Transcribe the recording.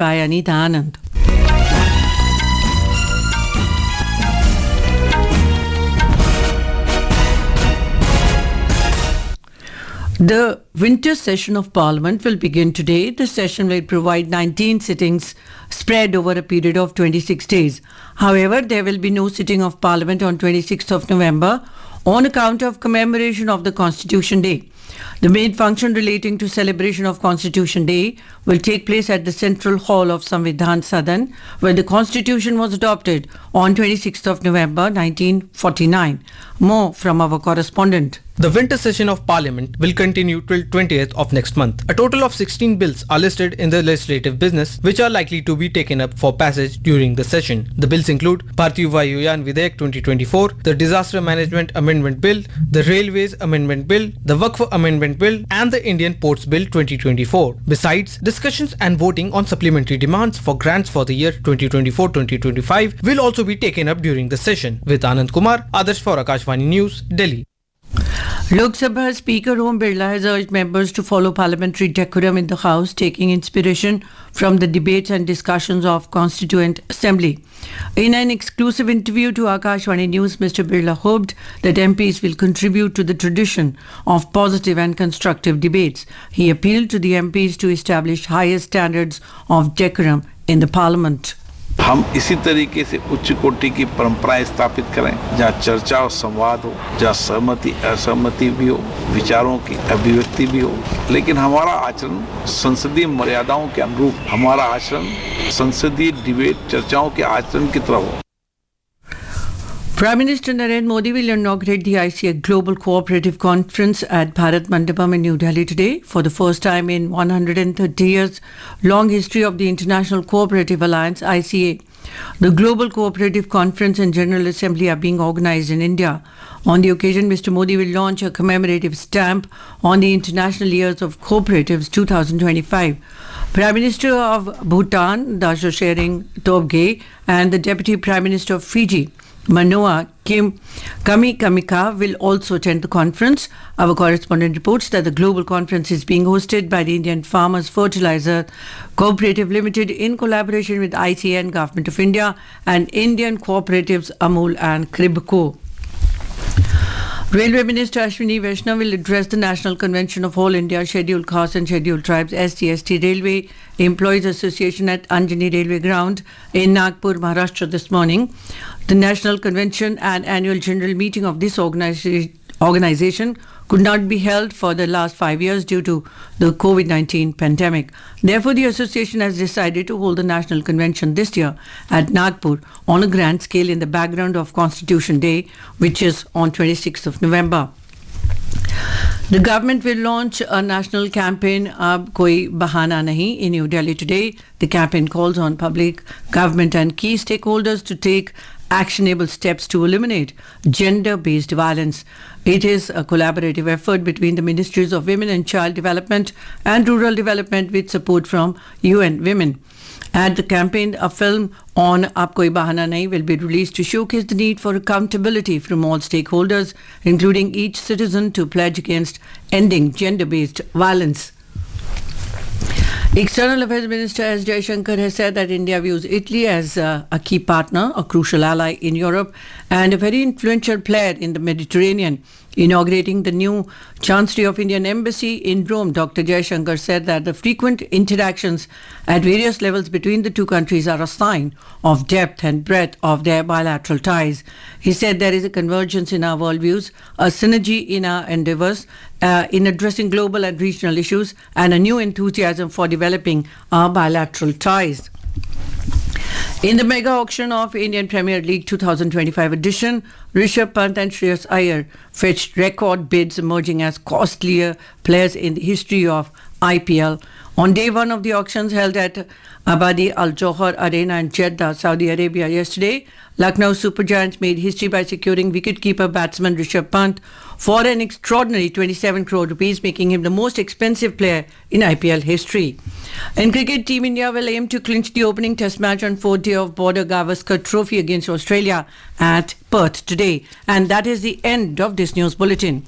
by Anita Anand. The winter session of Parliament will begin today. The session will provide 19 sittings spread over a period of 26 days. However, there will be no sitting of Parliament on 26th of November on account of commemoration of the Constitution Day. The main function relating to celebration of Constitution Day will take place at the Central Hall of Samvidhan Sadan, where the Constitution was adopted on 26th of November 1949. More from our correspondent. The winter session of Parliament will continue till 20th of next month. A total of 16 bills are listed in the legislative business which are likely to be taken up for passage during the session. The bills include Bharatiya Vayuyan Videyak 2024, the Disaster Management Amendment Bill, the Railways Amendment Bill, the Waqf Amendment Bill and the Indian Ports Bill 2024. Besides, discussions and voting on supplementary demands for grants for the year 2024-2025 will also be taken up during the session. With Anand Kumar, Adarsh for Akashvani News, Delhi. Lok Sabha Speaker Om Birla has urged members to follow parliamentary decorum in the House, taking inspiration from the debates and discussions of Constituent Assembly. In an exclusive interview to Akashvani News, Mr. Birla hoped that MPs will contribute to the tradition of positive and constructive debates. He appealed to the MPs to establish higher standards of decorum in the Parliament. हम इसी तरीके से उच्च कोटि की परंपराएं स्थापित करें जहाँ चर्चा और संवाद हो, जहाँ सहमति असहमति भी हो, विचारों की अभिव्यक्ति भी हो, लेकिन हमारा आचरण संसदीय मर्यादाओं के अनुरूप, हमारा आचरण संसदीय डिबेट चर्चाओं के आचरण की तरह हो. Prime Minister Narendra Modi will inaugurate the ICA Global Cooperative Conference at Bharat Mandapam in New Delhi today. For the first time in 130 years long history of the International Cooperative Alliance, ICA, the Global Cooperative Conference and General Assembly are being organized in India. On the occasion, Mr. Modi will launch a commemorative stamp on the International Years of Cooperatives 2025. Prime Minister of Bhutan, Dasha Shering Tobgay, and the Deputy Prime Minister of Fiji, Manoa Kamika, will also attend the conference. Our correspondent reports that the global conference is being hosted by the Indian Farmers Fertilizer Cooperative Limited in collaboration with ICN, Government of India and Indian cooperatives Amul and Kribco. Railway Minister Ashwini Vaishnav will address the National Convention of All India Scheduled Castes and Scheduled Tribes SC/ST Railway Employees Association at Anjani Railway Ground in Nagpur, Maharashtra this morning. The National Convention and Annual General Meeting of this organization could not be held for the last 5 years due to the COVID-19 pandemic. Therefore, the association has decided to hold the National Convention this year at Nagpur on a grand scale in the background of Constitution Day, which is on 26th of November. The government will launch a national campaign, Ab Koi Bahana Nahi, in New Delhi today. The campaign calls on public, government and key stakeholders to take actionable steps to eliminate gender-based violence. It is a collaborative effort between the Ministries of Women and Child Development and Rural Development with support from UN Women. At the campaign, a film on Ab Koi Bahana Nahi will be released to showcase the need for accountability from all stakeholders, including each citizen, to pledge against ending gender-based violence. External Affairs Minister S. Jaishankar has said that India views Italy as a key partner, a crucial ally in Europe, and a very influential player in the Mediterranean. Inaugurating the new Chancery of Indian Embassy in Rome, Dr. Jaishankar said that the frequent interactions at various levels between the two countries are a sign of depth and breadth of their bilateral ties. He said there is a convergence in our worldviews, a synergy in our endeavors in addressing global and regional issues, and a new enthusiasm for developing our bilateral ties. In the mega auction of Indian Premier League 2025 edition, Rishabh Pant and Shreyas Iyer fetched record bids, emerging as costlier players in the history of IPL. On day one of the auctions held at Abadi Al Johar Arena in Jeddah, Saudi Arabia yesterday, Lucknow Super Giants made history by securing wicketkeeper batsman Rishabh Pant for an extraordinary 27 crore rupees, making him the most expensive player in IPL history. In cricket, Team India will aim to clinch the opening test match on fourth day of Border Gavaskar Trophy against Australia at Perth today. And that is the end of this news bulletin.